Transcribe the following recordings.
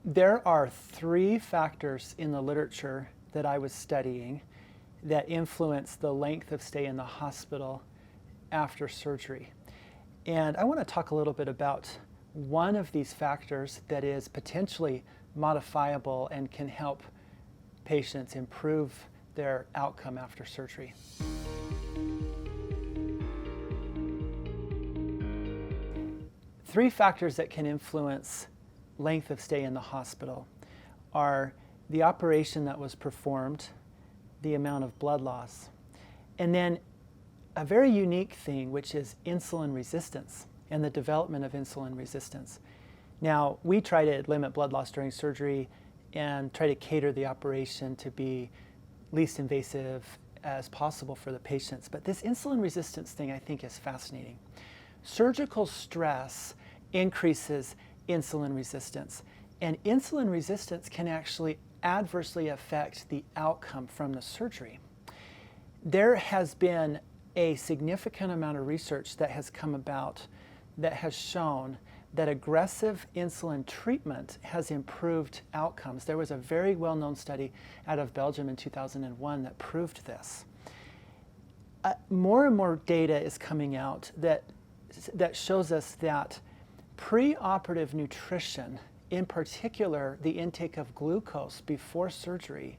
There are 3 factors in the literature that I was studying that influence the length of stay in the hospital after surgery. And I want to talk a little bit about one of these factors that is potentially modifiable and can help patients improve their outcome after surgery. Three factors that can influence length of stay in the hospital are the operation that was performed, the amount of blood loss, and then a very unique thing, which is insulin resistance and the development of insulin resistance. Now, we try to limit blood loss during surgery and try to cater the operation to be least invasive as possible for the patients. But this insulin resistance thing, I think, is fascinating. Surgical stress increases insulin resistance, and insulin resistance can actually adversely affect the outcome from the surgery. There has been a significant amount of research that has come about that has shown that aggressive insulin treatment has improved outcomes. There was a very well-known study out of Belgium in 2001 that proved this. More and more data is coming out that shows us that preoperative nutrition, in particular the intake of glucose before surgery,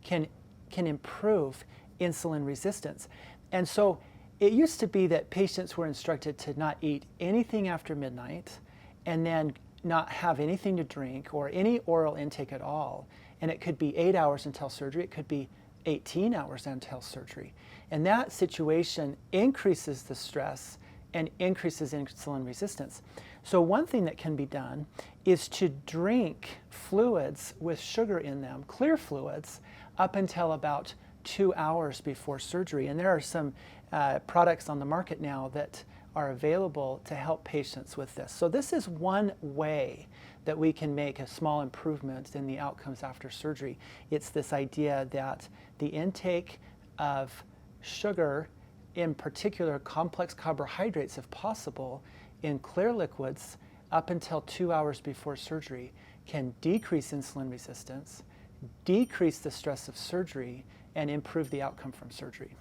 can improve insulin resistance. And so it used to be that patients were instructed to not eat anything after midnight and then not have anything to drink or any oral intake at all. And it could be 8 hours until surgery, it could be 18 hours until surgery. And that situation increases the stress and increases insulin resistance. So one thing that can be done is to drink fluids with sugar in them, clear fluids, up until about 2 hours before surgery. And there are some products on the market now that are available to help patients with this. So this is one way that we can make a small improvement in the outcomes after surgery. It's this idea that the intake of sugar, in particular complex carbohydrates if possible, in clear liquids up until 2 hours before surgery can decrease insulin resistance, decrease the stress of surgery, and improve the outcome from surgery.